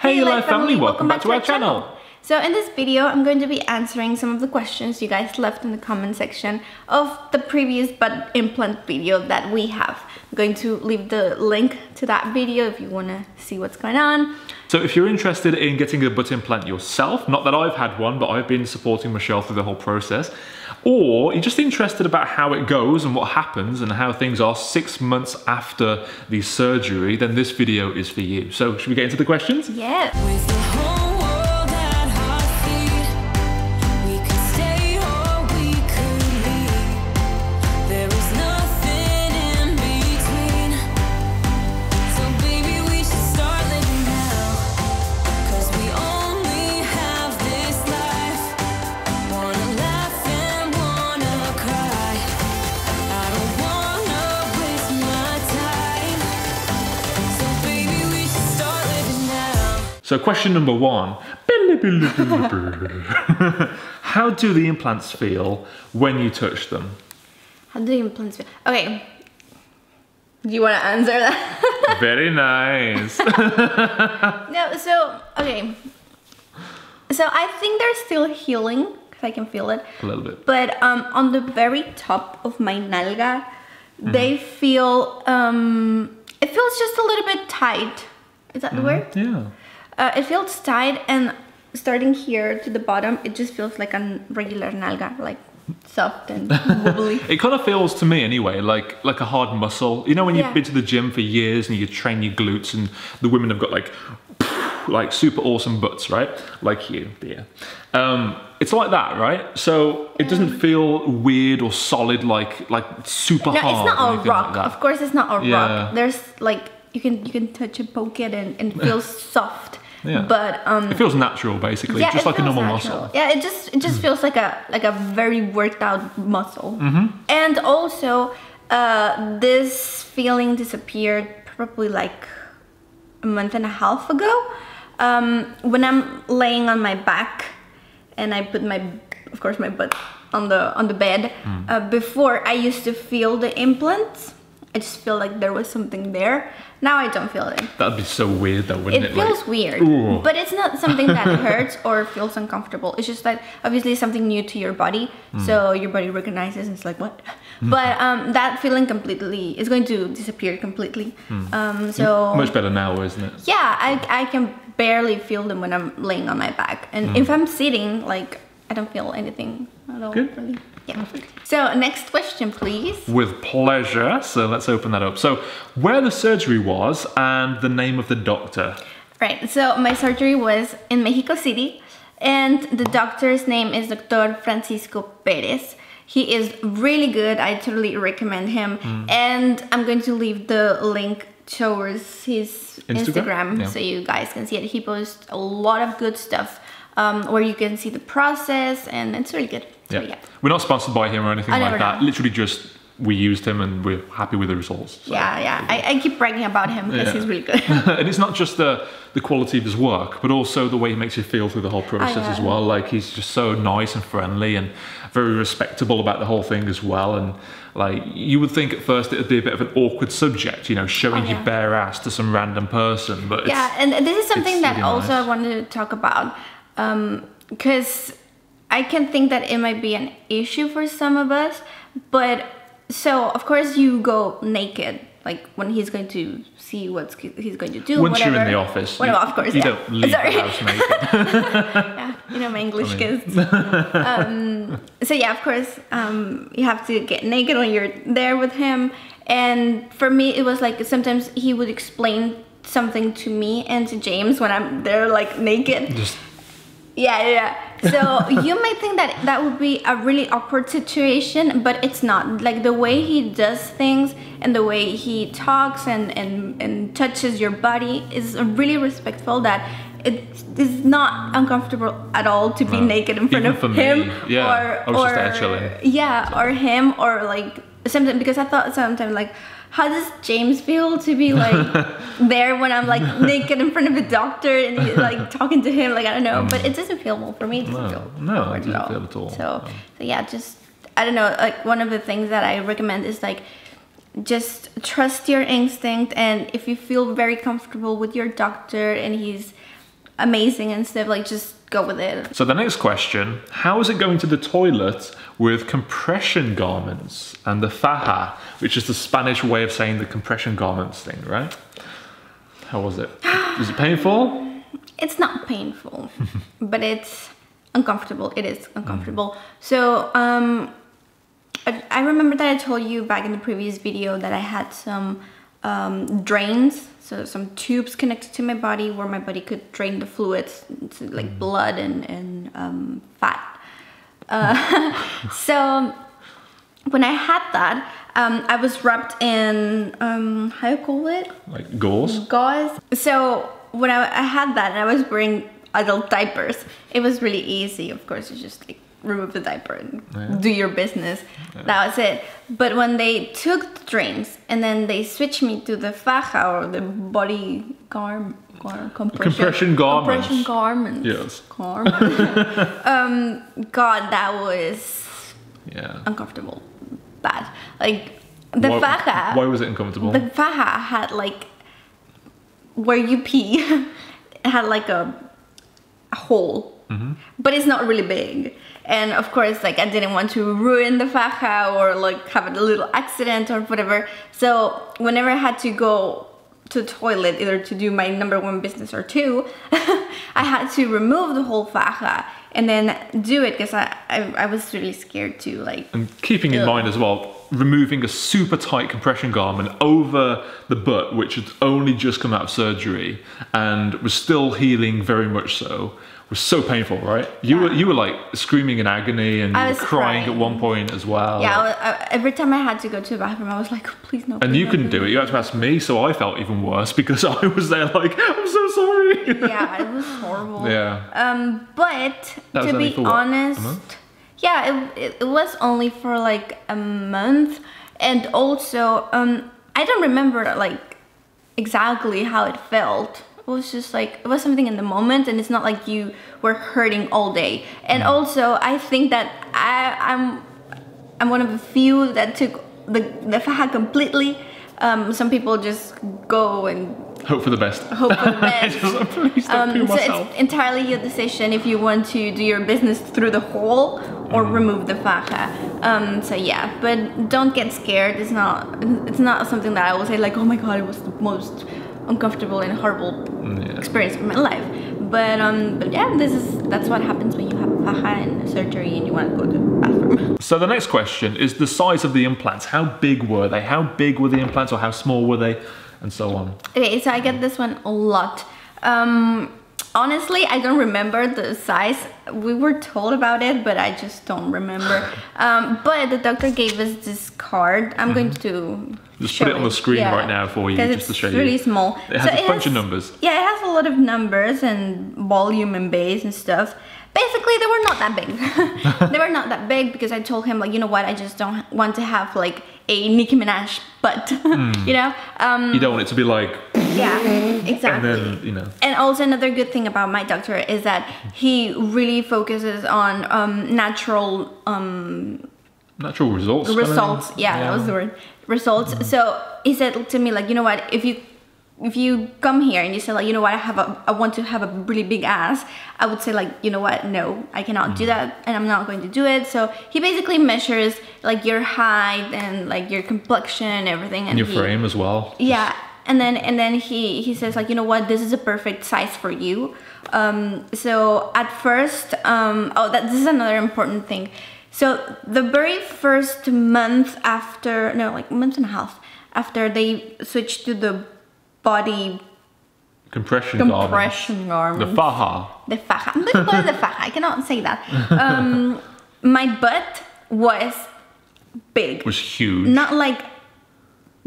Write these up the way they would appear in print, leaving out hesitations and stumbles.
Hey Life Family, welcome back to our channel. So in this video, I'm going to be answering some of the questions you guys left in the comment section of the previous butt implant video that we have. I'm going to leave the link to that video if you want to see what's going on. So if you're interested in getting a butt implant yourself, not that I've had one, but I've been supporting Michelle through the whole process, or you're just interested about how it goes and what happens and how things are 6 months after the surgery, then this video is for you. So should we get into the questions? Yeah. So question number one, how do the implants feel when you touch them? How do the implants feel? Okay, do you want to answer that? Very nice. No, so, okay. So I think they're still healing, because I can feel it. A little bit. But on the very top of my nalga, they feel, it feels just a little bit tight. Is that the word? Yeah. It feels tight, and starting here to the bottom, it just feels like a regular nalga, like soft and wobbly. It kind of feels to me anyway, like a hard muscle. You know when you've been to the gym for years and you train your glutes and the women have got like super awesome butts, right? Like you, dear. It's like that, right? So it doesn't feel weird or solid like super hard. No, it's not a rock. Like of course it's not a rock. There's like, you can touch it, poke it, and it feels soft. Yeah. But it feels natural, basically, just like a normal muscle. Yeah, it just feels like a very worked out muscle. And also, this feeling disappeared probably like a month and a half ago. When I'm laying on my back, and I put of course, my butt on the bed. Before, I used to feel the implants. I just feel like there was something there. Now I don't feel it. That'd be so weird though, wouldn't it? It feels weird, but it's not something that hurts or feels uncomfortable. It's just like, obviously something new to your body. So your body recognizes and it's like, what? But that feeling completely is going to disappear completely. So much better now, isn't it? Yeah, I can barely feel them when I'm laying on my back. And if I'm sitting, like, I don't feel anything at all. Good. Really. Yeah. Perfect. So next question, please. With pleasure. So let's open that up. So where the surgery was and the name of the doctor. Right. So my surgery was in Mexico City, and the doctor's name is Dr. Francisco Perez. He is really good. I totally recommend him. And I'm going to leave the link towards his Instagram so you guys can see it. He posts a lot of good stuff where you can see the process, and it's really good. So, yeah. We're not sponsored by him or anything like that. Literally just, we used him and we're happy with the results. So. Yeah. I keep bragging about him because he's really good. And it's not just the quality of his work, but also the way he makes you feel through the whole process as well. Like, he's just so nice and friendly and very respectable about the whole thing as well. And like, you would think at first it would be a bit of an awkward subject, you know, showing your bare ass to some random person. But and this is something that really also I wanted to talk about, because I can think that it might be an issue for some of us, but so of course you go naked, like when he's going to see what he's going to do. Once you're in the office, of course, you don't leave the house naked. Yeah, you know my English kids. So yeah, of course, you have to get naked when you're there with him. And for me, it was like sometimes he would explain something to me and to James when I'm there, like naked. Yeah. So you might think that that would be a really awkward situation, but it's not. Like, the way he does things and the way he talks and touches your body is really respectful, that it is not uncomfortable at all to be naked in front of him. Or him, or like something, because I thought sometimes like, how does James feel to be like there when I'm like naked in front of a doctor and like talking to him? Like, I don't know, but it doesn't feel well for me. It doesn't feel it doesn't feel at all. So yeah, just, I don't know, like one of the things that I recommend is like, just trust your instinct, and if you feel very comfortable with your doctor and he's amazing and stuff, like just go with it. So the next question, how is it going to the toilet with compression garments and the faja, which is the Spanish way of saying the compression garments thing, right? How was it? Was it painful? It's not painful, but it's uncomfortable. It is uncomfortable. So I remember that I told you back in the previous video that I had some drains, so some tubes connected to my body where my body could drain the fluids, so like blood and fat. So when I had that, I was wrapped in how you call it? Like gauze? Gauze. So when I had that and I was wearing adult diapers, it was really easy. Of course, you just like remove the diaper and do your business. That was it. But when they took the drains and then they switched me to the faja, or the body compression garments. Compression garments. Yes. God, that was uncomfortable. Bad. Like the faja. Why was it uncomfortable? The faja had like where you pee. It had like a hole, but it's not really big. And of course, like I didn't want to ruin the faja or like have a little accident or whatever. So whenever I had to go to the toilet, either to do my #1 business or 2, I had to remove the whole faja and then do it because I was really scared to like. And keeping in mind as well, removing a super tight compression garment over the butt, which had only just come out of surgery and was still healing very much so, was so painful, right? You were like screaming in agony and you were crying at one point as well. Yeah, every time I had to go to the bathroom, I was like, please no. And you couldn't do it. You had to ask me, so I felt even worse because I was there like, I'm so sorry. Yeah, it was horrible. Yeah. But to be honest, it was only for like a month, and also I don't remember like exactly how it felt. It was just like, it was something in the moment, and it's not like you were hurting all day. And also I think that I'm one of the few that took the faja completely. Some people just go and hope for the best. Hope for the best. Please don't poo myself. It's entirely your decision if you want to do your business through the hole or remove the faja. So yeah, but don't get scared. It's not something that I will say like, oh my god, it was the most uncomfortable and horrible experience of my life. But yeah, that's what happens when you have a faja and surgery and you want to go to the bathroom. So the next question is the size of the implants. How big were they? How big were the implants, or how small were they? And so on. Okay, so I get this one a lot. Honestly, I don't remember the size. We were told about it, but I just don't remember. But the doctor gave us this card. I'm going to just put it on the screen right now for you, just to show you. It's really small. It has a bunch of numbers. Yeah, it has a lot of numbers and volume and base and stuff. Basically, they were not that big. They were not that big because I told him, like, you know what, I just don't want to have like a Nicki Minaj butt, you know? You don't want it to be like... Yeah, exactly. And then, you know. And also another good thing about my doctor is that he really focuses on natural... natural results. Results, yeah, that was the word. Results. So he said to me, like, you know what, if you come here and you say like, you know what, I want to have a really big ass, I would say like, you know what, no, I cannot do that and I'm not going to do it. So he basically measures like your height and like your complexion and everything. And your frame as well. Yeah. And then he says like, you know what, this is a perfect size for you. So at first, this is another important thing. So the very first month after, no, like month and a half after they switched to the body compression garments. The faja. The faja. I'm going to call it the faja. I cannot say that. My butt was big. Was huge. Not like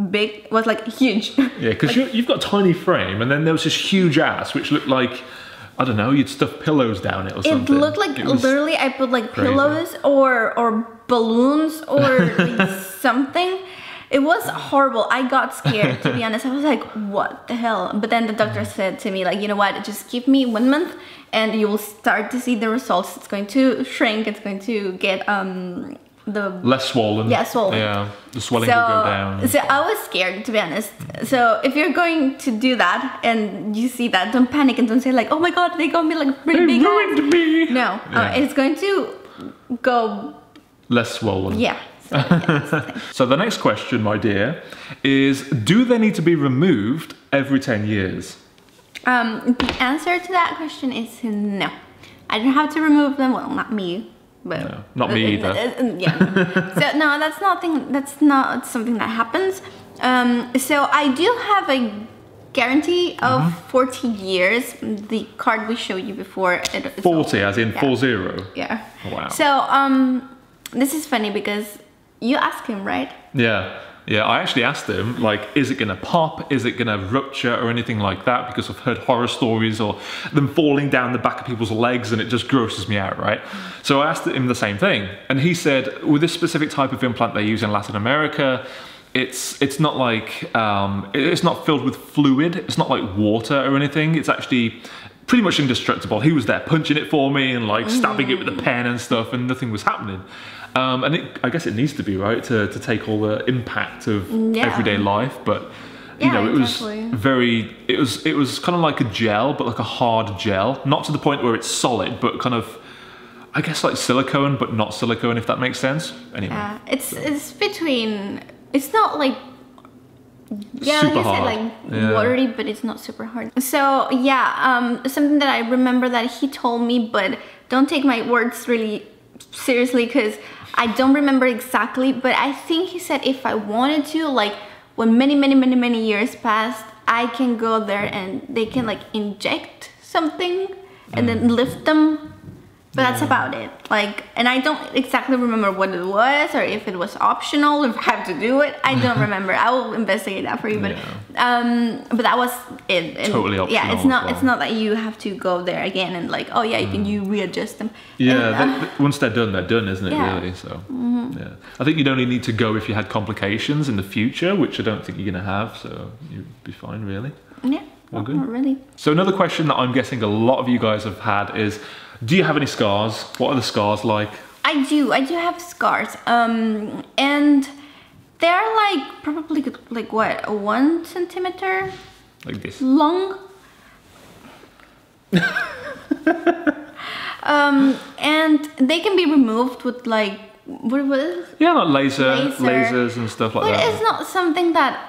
big, was like huge. Yeah, because like, you've got a tiny frame, and then there was this huge ass, which looked like, I don't know, you'd stuff pillows down it or something. It looked like literally I put like crazy. Pillows or balloons or like something. It was horrible. I got scared, to be honest. I was like, what the hell? But then the doctor said to me, like, you know what, just give me 1 month and you will start to see the results. It's going to shrink. It's going to get less swollen. Yeah, swollen. Yeah, the swelling will go down. So I was scared, to be honest. So if you're going to do that and you see that, don't panic and don't say like, oh my god, they got me like really big hands. Me. No, it's going to go less swollen. Yeah. So, yeah, so the next question, my dear, is do they need to be removed every 10 years? The answer to that question is no. I don't have to remove them. Well, not me. But no, not me either. Yeah. So no, that's not something that happens. So I do have a guarantee of 40 years. The card we showed you before. 40, as in 40. Yeah. Wow. So this is funny because you asked him, right? Yeah. Yeah, I actually asked him, like, is it gonna pop? Is it gonna rupture or anything like that? Because I've heard horror stories or them falling down the back of people's legs and it just grosses me out, right? So I asked him the same thing. And he said, with this specific type of implant they use in Latin America, it's not like, it's not filled with fluid. It's not like water or anything. It's actually pretty much indestructible. He was there punching it for me and like stabbing it with a pen and stuff and nothing was happening. And I guess it needs to be, right, to take all the impact of everyday life, but you know, it was it was kind of like a gel, but like a hard gel, not to the point where it's solid, but kind of, I guess like silicone, but not silicone, if that makes sense. Anyway, it's between, it's not like super hard. Like watery, but it's not super hard. So yeah, something that I remember that he told me, but don't take my words really seriously because I don't remember exactly, but I think he said if I wanted to, like when many years passed, I can go there and they can like inject something and then lift them. But that's about it. Like, and I don't exactly remember what it was or if it was optional, if I have to do it. I don't remember. I will investigate that for you. But that was it. And totally optional. Yeah, it's not that you have to go there again and like, oh yeah, you readjust them. Yeah, and, once they're done, isn't it? Really? So yeah, I think you'd only need to go if you had complications in the future, which I don't think you're gonna have. So you'd be fine, really. Yeah. All good. Not really. So another question that I'm guessing a lot of you guys have had is, do you have any scars? What are the scars like? I do have scars. And they're like probably like what, 1 centimeter? Like this. Long. And they can be removed with like, what is it? Yeah, like lasers and stuff like that. But it's not something that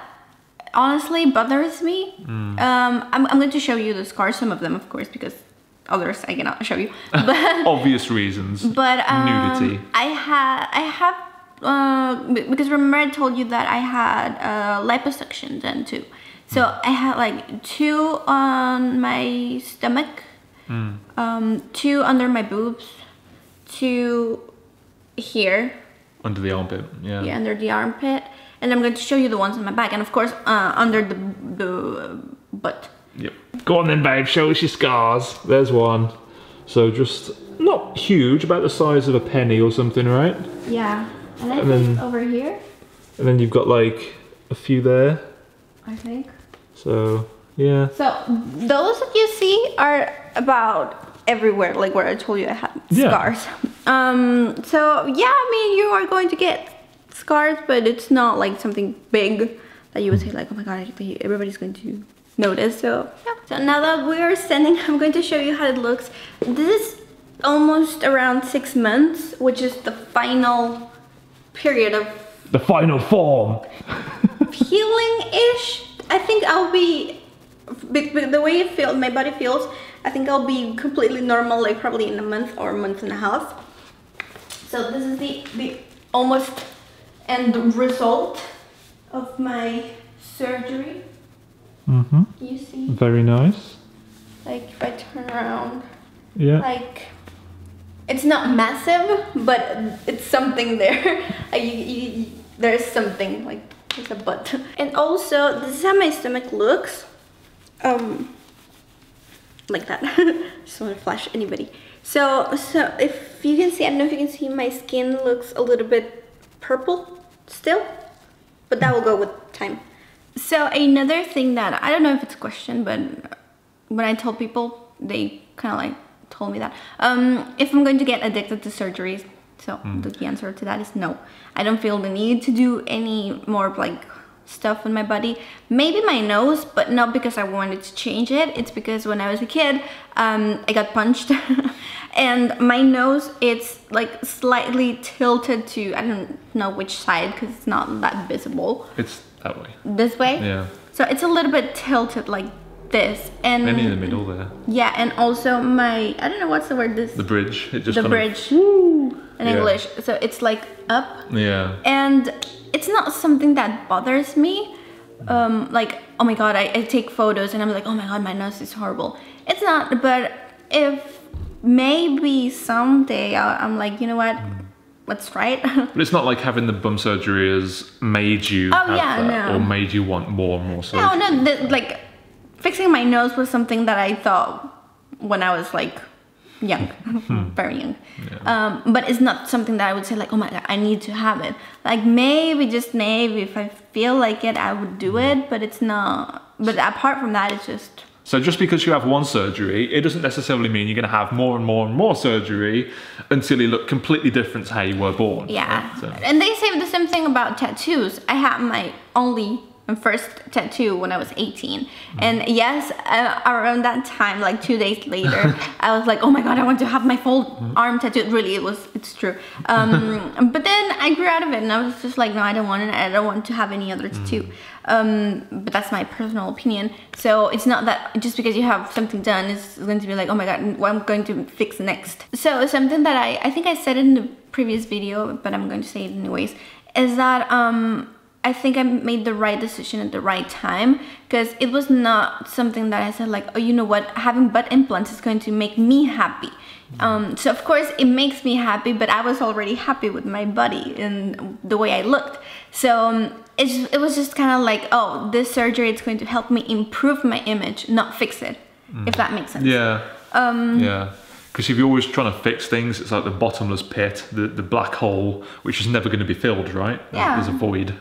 honestly bothers me. I'm going to show you the scars, some of them of course, because others I cannot show you. But obvious reasons. But nudity. I have because remember I told you that I had liposuction done too. So I had like 2 on my stomach, 2 under my boobs, 2 here. Under the armpit, yeah. Yeah, under the armpit. And I'm going to show you the ones on my back, and of course under the butt. Yep. Go on then, babe, show us your scars. There's one. So just not huge, about the size of a penny or something, right? Yeah. And I think over here. And then you've got like a few there. I think. So yeah. So those that you see are about everywhere, like where I told you I had scars. So yeah, I mean you are going to get scars, but it's not like something big that you would say like, oh my god, everybody's going to notice. So yeah. So now that we are standing, I'm going to show you how it looks. This is almost around 6 months, which is the final period of the final form. Healing-ish. I think I'll be, the way it feels, my body feels, I think I'll be completely normal, like probably in a month or a month and a half. So this is the almost end result of my surgery. You see? Very nice. Like if I turn around, like it's not massive, but it's something there. Like there's something, like there's a butt. And also, this is how my stomach looks. Like that. Just want to flash anybody. So if you can see, I don't know if you can see, my skin looks a little bit purple still, but that will go with time. So another thing that, I don't know if it's a question, but when I told people, they kind of like told me that if I'm going to get addicted to surgeries, So the answer to that is no. I don't feel the need to do any more like stuff on my body. Maybe my nose, but not because I wanted to change it. It's because when I was a kid, I got punched and my nose, it's like slightly tilted to, I don't know which side because it's not that visible. It's that way. This way? Yeah. So it's a little bit tilted like this. And maybe in the middle there. Yeah, and also my, I don't know what's the word, this. The bridge. It just the kind bridge. In English. So it's like up. Yeah. And it's not something that bothers me. Like, oh my god, I take photos and I'm like, oh my god, my nose is horrible. It's not, but if maybe someday I'm like, you know what, let's try it. But it's not like having the bum surgery has made you have that, or made you want more and more surgery. No, like fixing my nose was something that I thought when I was like young, very young. Yeah. But it's not something that I would say like, oh my god, I need to have it. Like maybe, just maybe, if I feel like it, I would do it, but it's not, but apart from that, it's just... So just because you have one surgery, it doesn't necessarily mean you're going to have more and more and more surgery until you look completely different to how you were born. Yeah, right? So. And they say the same thing about tattoos. I had my first tattoo when I was 18, and yes, around that time, like 2 days later, I was like, oh my god, I want to have my full arm tattooed. Really, it's true. But then I grew out of it and I was just like, no, I don't want it. I don't want to have any other tattoo. But that's my personal opinion. So it's not that just because you have something done, it's going to be like, oh my god, what I'm going to fix next. So something that I think I said in the previous video, but I'm going to say it anyways, is that I think I made the right decision at the right time, because it was not something that I said like, oh, you know what, having butt implants is going to make me happy. So of course it makes me happy, but I was already happy with my body and the way I looked. So it was just kind of like, oh, this surgery is going to help me improve my image, not fix it, if that makes sense. Yeah. Yeah. Because if you're always trying to fix things, it's like the bottomless pit, the black hole, which is never going to be filled, right? Yeah. There's a void.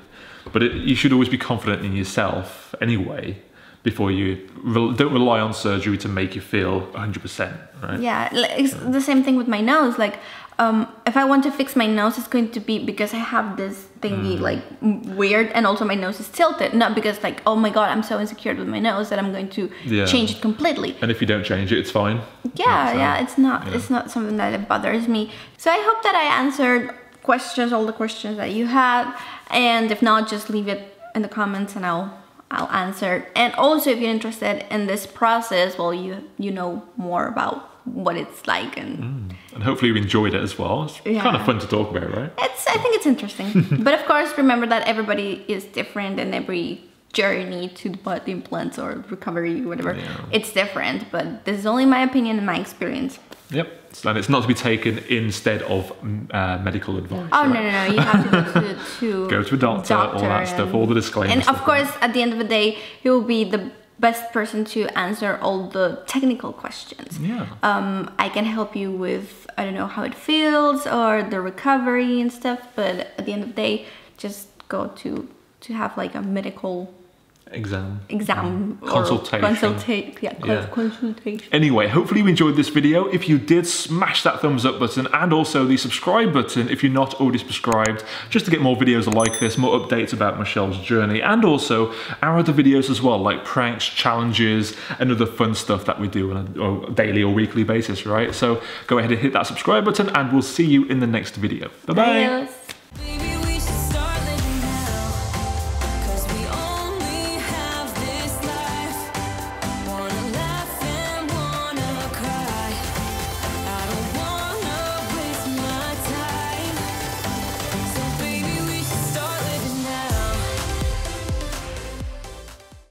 But you should always be confident in yourself anyway, before you don't rely on surgery to make you feel 100%, right? Yeah, it's the same thing with my nose. Like, if I want to fix my nose, it's going to be because I have this thingy like weird, and also my nose is tilted, not because like, oh my god, I'm so insecure with my nose that I'm going to change it completely. And if you don't change it, it's fine. Yeah, it's not something that bothers me. So I hope that I answered all the questions that you had, and if not, just leave it in the comments and I'll answer. And also, if you're interested in this process, well, you know more about what it's like, and hopefully you enjoyed it as well. It's kind of fun to talk about, right? I think it's interesting. But of course, remember that everybody is different, and every journey to butt implants or recovery, whatever, it's different. But this is only my opinion and my experience. Yep. And it's not to be taken instead of medical advice. Oh, right? No. You have to go to a doctor, all that stuff, all the disclaimers. And of course, at the end of the day, he will be the best person to answer all the technical questions. Yeah. I can help you with, I don't know, how it feels or the recovery and stuff, but at the end of the day, just go to have like a medical exam consultation. Anyway, hopefully you enjoyed this video. If you did, smash that thumbs up button and also the subscribe button if you're not already subscribed, just to get more videos like this, more updates about Michelle's journey, and also our other videos as well, like pranks, challenges, and other fun stuff that we do on a daily or weekly basis, right? So go ahead and hit that subscribe button, and we'll see you in the next video. Bye bye.